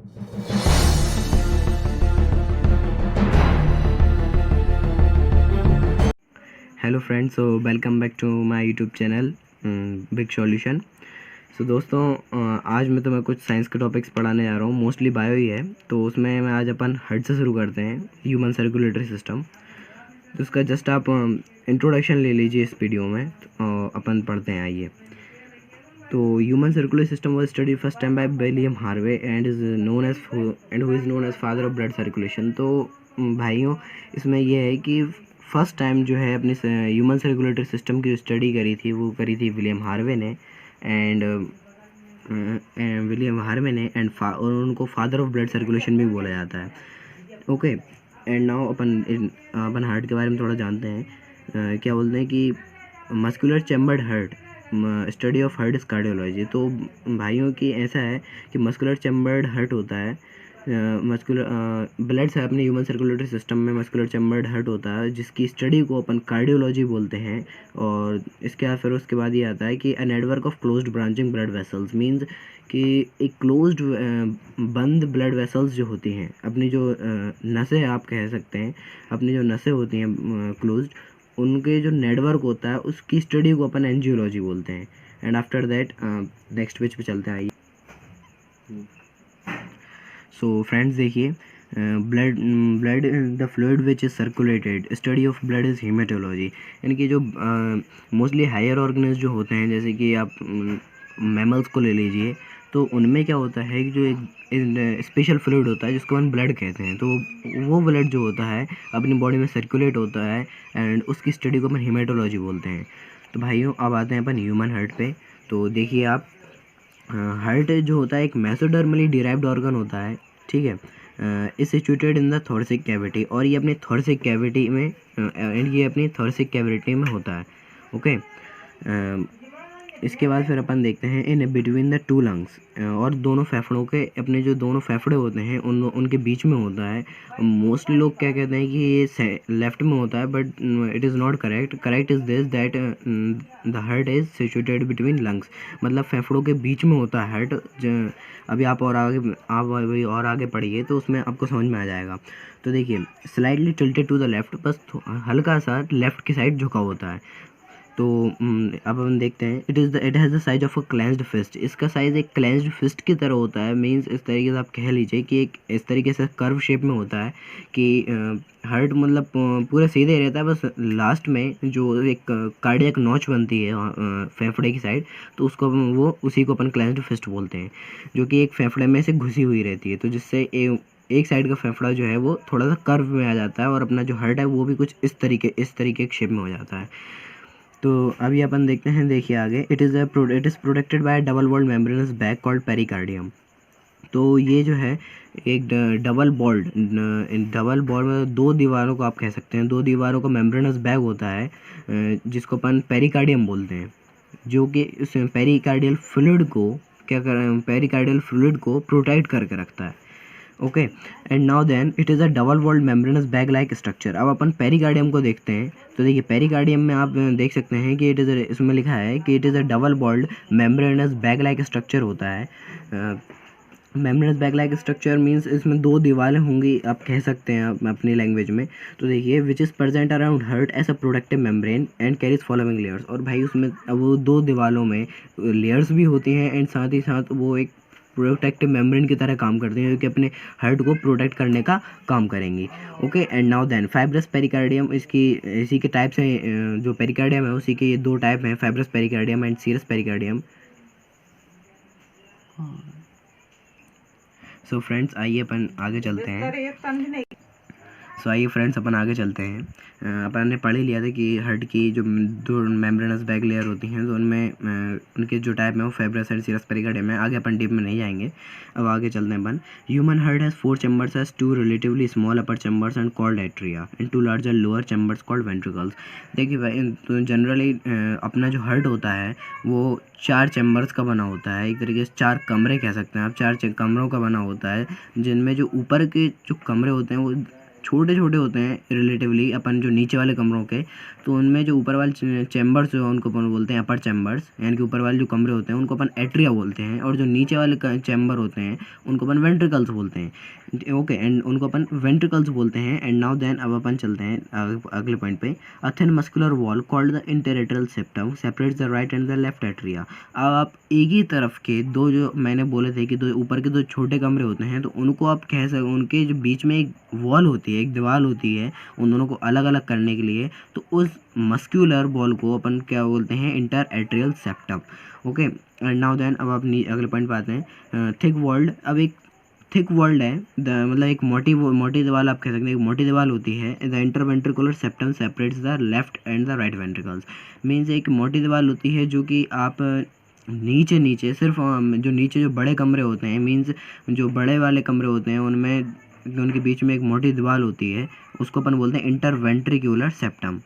Hello friends, so welcome back to my YouTube channel big solution. So दोस्तों, आज मैं तुम्हें कुछ साइंस के टॉपिक्स पढ़ाने जा रहा हूँ। मोस्टली बायो ही है, तो उसमें मैं आज अपन हार्ट से शुरू करते हैं, ह्यूमन सर्कुलेटरी सिस्टम। तो उसका जस्ट आप इंट्रोडक्शन ले लीजिए इस वीडियो में, अपन पढ़ते हैं। आइए। तो human circular system was study first time by William Harvey and is known as and who is known as father of blood circulation. तो भाइयों, इसमें यह है कि फर्स्ट टाइम जो है अपनी ह्यूमन सर्कुलेटरी सिस्टम की स्टडी करी थी, वो करी थी विलियम हार्वे ने। एंड और उनको फादर ऑफ ब्लड सर्कुलेशन भी बोला जाता है। Okay. And now upon heart के बारे में थोड़ा जानते हैं। क्या बोलते हैं कि muscular chambered heart, study of heart is cardiology. तो भाइयों की ऐसा है कि मस्कुलर चैम्बर्ड हार्ट होता है, मस्कुलर ब्लड से अपने ह्यूमन सर्कुलेटरी सिस्टम में मस्कुलर चैम्बर्ड हार्ट होता है, जिसकी स्टडी को अपन कार्डियोलॉजी बोलते हैं। और फिर उसके बाद ये आता है कि a network of closed branching blood vessels means कि एक क्लोज्ड बंद ब्लड वेसल्स जो होती हैं, अपनी जो नसें आप कह सकते हैं, अपनी जो नसें होती हैं क्लोज्ड, उनके जो नेटवर्क होता है उसकी स्टडी को अपन एंजियोलॉजी बोलते हैं। And after that next page पे चलते हैं। आइए। सो फ्रेंड्स, देखिए, blood the fluid which is circulated, study of blood is haematology. यानी कि जो मोस्टली हायर ऑर्गेनिज जो होते हैं, जैसे कि आप मैमल्स को ले लीजिए, तो उनमें क्या होता है कि जो एक स्पेशल फ्लूइड होता है जिसको हम ब्लड कहते हैं, तो वो ब्लड जो होता है अपनी बॉडी में सर्कुलेट होता है, एंड उसकी स्टडी को अपन हीमेटोलॉजी बोलते हैं। तो भाइयों, अब आते हैं अपन ह्यूमन हार्ट पे। तो देखिए आप, हार्ट जो होता है एक मेसोडर्मली डिराइव्ड ऑर्गन होता है, ठीक है। Is situated in the thoracic cavity, और ये अपनी थोरेसिक कैविटी में होता है। ओके। इसके बाद फिर अपन देखते हैं in between the two lungs, और दोनों फेफड़ों के, अपने जो दोनों फेफड़े होते हैं उनके बीच में होता है। मोस्टली लोग क्या कहते हैं कि ये लेफ्ट में होता है, but it is not correct. Correct is this that the heart is situated between lungs, मतलब फेफड़ों के बीच में होता है हार्ट। अभी आप और आगे पढ़िए तो उसमें आपको समझ में आ जाएगा। तो देखिए, slightly tilted to the left, बस हल्का सा लेफ्ट की साइड झुका होता है। तो अब हम देखते हैं, it has the size of a clenched fist. इसका साइज़ एक क्लेंस्ड फिस्ट की तरह होता है। मींस इस तरीके से आप कह लीजिए कि एक इस तरीके से कर्व शेप में होता है कि हार्ट मतलब पूरा सीधे रहता है, बस लास्ट में जो एक कार्डियक नॉच बनती है फेफड़े की साइड, तो उसको उसी को अपन क्लेंस्ड फिस्ट बोलते हैं, जो कि एक फेफड़े में से घुसी हुई रहती है। तो जिससे एक साइड का फेफड़ा जो है वो थोड़ा सा कर्व में आ जाता है, और अपना जो हार्ट है वो भी कुछ इस तरीके के शेप में हो जाता है। तो अभी अपन देखते हैं, देखिए आगे, it is protected by double walled membranous bag called pericardium. तो ये जो है एक डबल बॉल्ड में दो दीवारों को आप कह सकते हैं, दो दीवारों का मेम्ब्रेनस बैग होता है, जिसको अपन पेरिकार्डियम बोलते हैं, जो कि उस पेरिकार्डियल फ्लूइड को प्रोटेक्ट करके रखता है। Okay. And now then it is a double walled membranous bag like structure. अब अपन पेरिकार्डियम को देखते हैं। तो देखिए, पेरिकार्डियम में आप देख सकते हैं कि इसमें लिखा है कि it is a double walled membranous bag like structure होता है। Membranous bag like structure means इसमें दो दीवारें होंगी, आप कह सकते हैं आप अपनी लैंग्वेज में। तो देखिए, which is present around heart as a protective membrane and carries following layers. और भाई उसमें अब वो दो दीवारों में लेयर्स भी होती हैं, एंड साथ ही साथ वो एक प्रोटेक्टिव मेम्ब्रेन की तरह काम करती हैं, जो कि अपने हार्ट को प्रोटेक्ट करने का काम करेंगी। Okay. And now then fibrous pericardium, इसी के टाइप्स हैं। जो पेरिकार्डियम है उसी के ये दो टाइप हैं, fibrous pericardium and serous pericardium. So friends, आइए अपन आगे चलते हैं। आइए फ्रेंड्स, अपन आगे चलते हैं। अपन ने पढ़ ही लिया था कि हार्ट की जो दो मेम्ब्रेनस बैग लेयर होती हैं, तो उनमें उनके जो टाइप है वो फाइब्रस एंड सीरस पेरिकार्डियम है। आगे अपन डीप में नहीं जाएंगे, अब आगे चलते हैं अपन। Human heart has 4 chambers, has 2 relatively small upper chambers and called atria and 2 larger lower chambers called ventricles. देखिए भाई, तो जनरली अपना जो हार्ट होता है वो 4 चैम्बर्स का बना होता है, एक तरीके से 4 कमरे कह सकते हैं आप, 4 कमरों का बना होता है, जिनमें जो ऊपर के जो कमरे होते हैं वो छोटे छोटे होते हैं रिलेटिवली अपन जो नीचे वाले कमरों के, तो उनमें जो ऊपर वाले चैम्बर्स जो है उनको अपन बोलते हैं अपर चैम्बर्स, यानी कि ऊपर वाले जो कमरे होते हैं उनको अपन एट्रिया बोलते हैं, और जो नीचे वाले चैम्बर होते हैं उनको अपन वेंट्रिकल्स बोलते हैं। ओके, एंड उनको अपन वेंट्रिकल्स बोलते हैं। एंड नाउ देन अब अपन चलते हैं अगले पॉइंट पे। A thin muscular wall called the interatrial septum separates the right and the left atria. अब आप एक ही तरफ के दो, जो मैंने बोले थे कि दो ऊपर के दो छोटे कमरे होते हैं, तो उनको आप कह सकते, उनके जो बीच में एक वॉल होती है, एक दीवार होती है उन दोनों को अलग अलग करने के लिए, तो उस मस्क्यूलर वॉल को अपन क्या बोलते हैं, inter atrial septum. Okay, and now then अब आप अगले पॉइंट पे आते हैं। थिक वॉल्ड, अब एक थिक वर्ल्ड है मतलब एक मोटी दीवार आप कह सकते हैं, एक मोटी दीवार होती है। The interventricular septum separates the left and the right ventricles. Means एक मोटी दीवार होती है जो कि आप नीचे नीचे सिर्फ जो नीचे जो बड़े कमरे होते हैं, मीन्स जो बड़े वाले कमरे होते हैं उनमें उनके बीच में एक मोटी दीवार होती है, उसको अपन बोलते हैं इंटरवेंट्रिकुलर सेप्टम।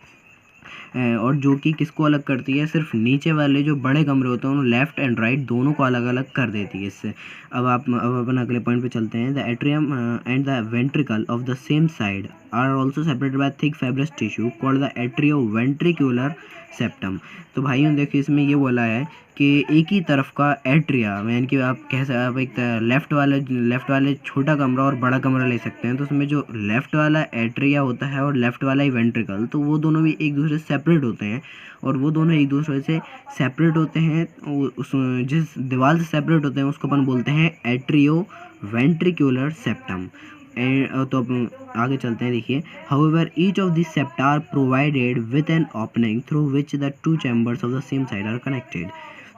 और जो कि किसको अलग करती है, सिर्फ नीचे वाले जो बड़े कमरे होते हैं उन्हें लेफ्ट एंड राइट दोनों को अलग अलग कर देती है इससे। अब अपन अगले पॉइंट पे चलते हैं। The atrium and the ventricle of the same side are also separated by thick fibrous tissue called the atrioventricular septum. तो भाइयों देखिए, इसमें ये बोला है कि एक ही तरफ का एट्रिया, यानी कि आप कह सकते, आप एक लेफ़्ट वाले छोटा कमरा और बड़ा कमरा ले सकते हैं, तो उसमें जो लेफ़्ट वाला एट्रिया होता है और लेफ़्ट वाला ही वेंट्रिकल, तो वो दोनों भी एक दूसरे से सेपरेट होते हैं। और वो दोनों एक दूसरे से सेपरेट होते हैं, उस जिस दीवार से सेपरेट होते हैं उसको अपन बोलते हैं एट्रियो वेंट्रिकुलर सेप्टम। तो अब आगे चलते हैं। देखिए, however each of this septa are provided with an opening through which the two chambers of the same side are connected.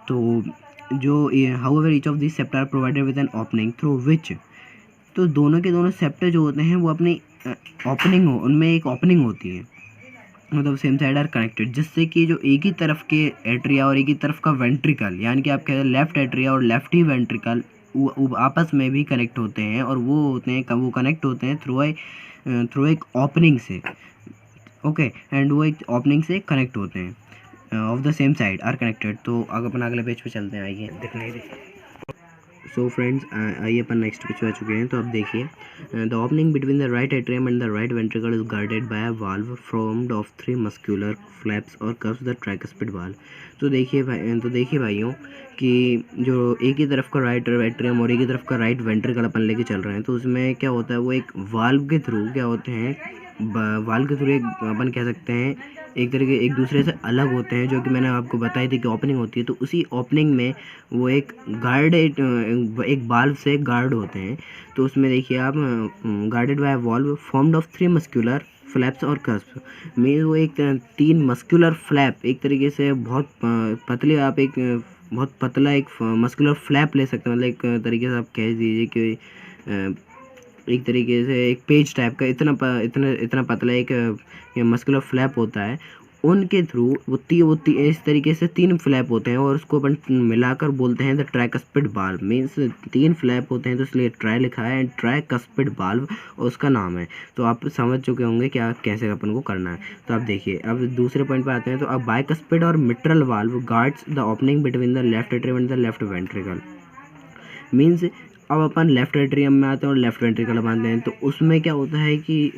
तो जो however each of this septa are provided with an opening through which, तो दोनों के दोनों sceptre जो होते हैं वो अपनी ओपनिंग उनमें एक ओपनिंग होती है, मतलब सेम साइड आर कनेक्टेड, जिससे कि जो एक ही तरफ के एट्रिया और एक ही तरफ का वेंट्रिकल, यानी कि आप कह रहे हैं लेफ्ट एट्रिया और लेफ्ट ही वेंट्रिकल वो आपस में भी कनेक्ट होते हैं, और वो होते हैं वो कनेक्ट होते हैं थ्रू एक ओपनिंग से। ओके, एंड वो एक ओपनिंग से कनेक्ट होते हैं, of the same side are connected. तो अगर अपन अगले पेज पे चलते हैं, आइए देखने। सो फ्रेंड्स, आइए अपन नेक्स्ट पेज पे आ चुके हैं। तो अब देखिए, the opening between the right atrium and the right ventricle is guarded by a valve formed of 3 muscular flaps और कर्व्स द ट्राइकस्पिड वाल्व। तो देखिए भाइयों कि जो एक ही तरफ का राइट एट्रियम और एक ही तरफ का राइट वेंट्रिकल अपन लेके चल रहे हैं, तो उसमें क्या होता है, वो एक वाल्व के थ्रू क्या होते हैं, वाल्व के थ्रू एक अपन कह सकते हैं एक तरीके एक दूसरे से अलग होते हैं, जो कि मैंने आपको बताई थी कि ओपनिंग होती है। तो उसी ओपनिंग में वो एक एक वाल्व से गार्ड होते हैं। तो उसमें देखिए आप, guarded by valve formed of 3 muscular flaps और कर्व्स, में वो एक 3 मस्क्यूलर फ्लैप, एक तरीके से बहुत पतली, आप एक बहुत पतला एक मस्कुलर फ्लैप ले सकते हैं, मतलब एक तरीके से आप कह दीजिए कि एक तरीके से एक पेज टाइप का इतना पतला एक मस्कुलर फ्लैप होता है। उनके थ्रू इस तरीके से 3 फ्लैप होते हैं, और उसको अपन मिलाकर बोलते हैं the tricuspid valve. Means 3 flap होते हैं, तो इसलिए ट्राई लिखा है, एंड ट्राइकस्पिड वाल्व उसका नाम है। तो आप समझ चुके होंगे क्या कैसे अपन को करना है। तो आप देखिए, अब दूसरे पॉइंट पे आते हैं। तो अब बाइकस्पिड और mitral valve guards the opening between the left atrium and the left ventricle. Means अब अपन लेफ्ट एट्रियम में आते हैं और लेफ्ट वेंट्रिकल बांधते हैं, तो उसमें क्या होता है कि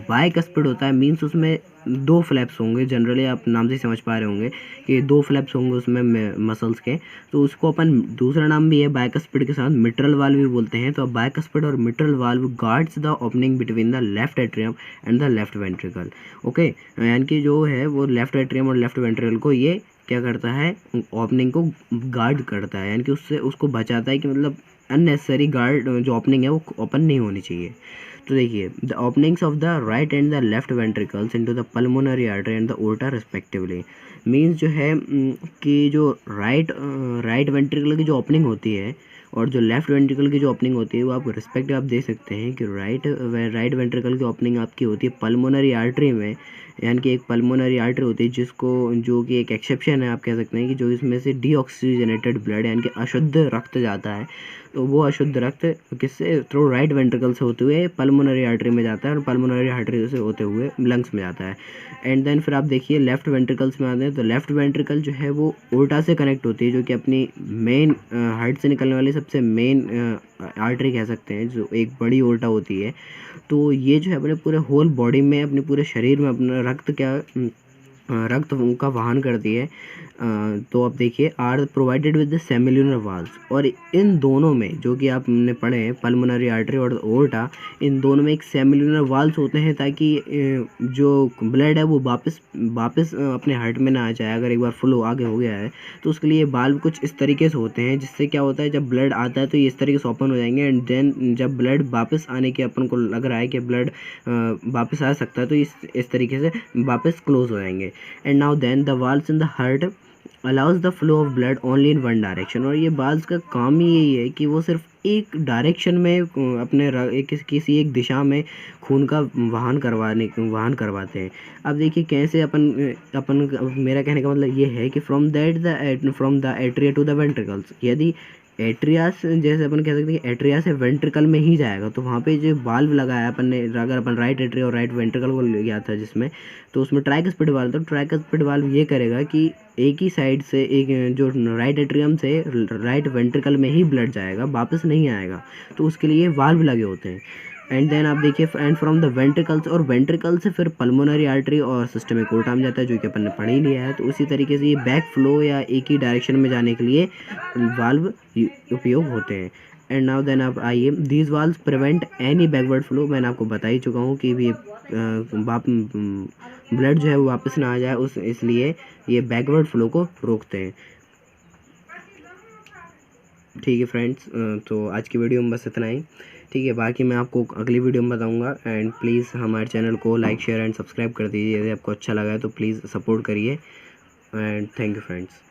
बाइकस्पिड होता है। मीन्स उसमें 2 फ्लैप्स होंगे, जनरली आप नाम से समझ पा रहे होंगे कि 2 फ्लैप्स होंगे उसमें मसल्स के। तो उसको अपन दूसरा नाम भी है बाइकस्पिड के साथ मिट्रल वाल्व भी बोलते हैं। तो अब बाइकस्पिड और mitral valve guards the opening between the left atrium and the left ventricle. Okay, यानी कि जो है वो लेफ्ट एट्रियम और लेफ्ट वेंट्रिकल को ये क्या करता है, ओपनिंग को गार्ड करता है, यानी कि उससे उसको बचाता है कि मतलब अननेसेसरी गार्ड जो ओपनिंग है वो ओपन नहीं होनी चाहिए। तो देखिए, the openings of the right and the left ventricles into the pulmonary artery and the aorta respectively. Means जो है कि जो राइट वेंट्रिकल की जो ओपनिंग होती है और जो लेफ्ट वेंट्रिकल की जो ओपनिंग होती है, वो आप रिस्पेक्ट आप दे सकते हैं कि राइट वेंट्रिकल की ओपनिंग आपकी होती है पल्मोनरी आर्टरी में, यानी कि एक पल्मोनरी आर्टरी होती है जो कि एक एक्सेप्शन है, आप कह सकते हैं कि जो इसमें से डीऑक्सीजनेटेड ब्लड यानी कि अशुद्ध रक्त जाता है। वो अशुद्ध रक्त किससे, थ्रू राइट वेंट्रिकल से होते हुए पल्मोनरी आर्टरी में जाता है और पल्मोनरी आर्टरी से होते हुए लंग्स में जाता है। एंड देन फिर आप देखिए लेफ्ट वेंट्रिकल्स में आते हैं, तो लेफ्ट वेंट्रिकल जो है वो ओर्टा से कनेक्ट होती है, जो कि अपनी मेन हार्ट से निकलने वाली सबसे मेन आर्टरी कह सकते हैं, जो एक बड़ी ओर्टा होती है। तो ये जो है अपने पूरे होल बॉडी में, अपने पूरे शरीर में अपना रक्त का वाहन करती है। तो अब देखिए are provided with the semilunar valves, और इन दोनों में जो कि आपने पढ़े हैं पल्मोनरी आर्टरी और ओर्टा, इन दोनों में एक सेमिल्यूनर वाल्व्स होते हैं, ताकि जो ब्लड है वो वापस अपने हार्ट में ना आ जाए। अगर एक बार फ्लो आगे हो गया है तो उसके लिए वाल्व कुछ इस तरीके से होते हैं, जिससे क्या होता है जब ब्लड आता है तो ये इस तरीके से ओपन हो जाएंगे, एंड देन जब ब्लड वापस आने के अपन को लग रहा है कि ब्लड वापस आ सकता है तो इस तरीके से वापस क्लोज हो जाएंगे। And now then the valves in the heart allows the flow of blood only in one direction, और ये वाल्व्स का काम ही यही है कि वो सिर्फ एक डायरेक्शन में अपने किसी एक दिशा में खून का वाहन करवाते हैं। अब देखिए कैसे अपन मेरा कहने का मतलब ये है कि from the atria to the ventricles, यदि एट्रिया से, जैसे अपन कह सकते हैं कि एट्रिया से वेंट्रिकल में ही जाएगा, तो वहाँ पे जो वाल्व लगाया अपन ने, अगर अपन राइट एट्रिया और राइट वेंट्रिकल को ले गया था जिसमें, तो उसमें ट्राइकस्पिड वाल्व, तो ट्राइकस्पिड वाल्व ये करेगा कि एक ही साइड से, एक जो राइट एट्रियम से राइट वेंट्रिकल में ही ब्लड जाएगा, वापस नहीं आएगा, तो उसके लिए वाल्व लगे होते हैं। एंड देन आप देखिए एंड फ्रॉम द वेंट्रिकल्स, और वेंट्रिकल से फिर पल्मोनरी आर्टरी और सिस्टमिक ओर्टा में जाता है, जो कि अपन ने पढ़ ही लिया है। तो उसी तरीके से ये बैक फ्लो या एक ही डायरेक्शन में जाने के लिए वाल्व उपयोग होते हैं। एंड नाउ देन आप आइए, these valves prevent any backward flow, मैंने आपको बता ही चुका हूँ कि ये ब्लड जो है वो वापस ना आ जाए, इसलिए ये बैकवर्ड फ्लो को रोकते हैं। ठीक है फ्रेंड्स, तो आज की वीडियो में बस इतना ही। ठीक है, बाकी मैं आपको अगली वीडियो में बताऊंगा। एंड प्लीज़ हमारे चैनल को लाइक शेयर एंड सब्सक्राइब कर दीजिए। यदि आपको अच्छा लगा है तो प्लीज़ सपोर्ट करिए। And thank you friends.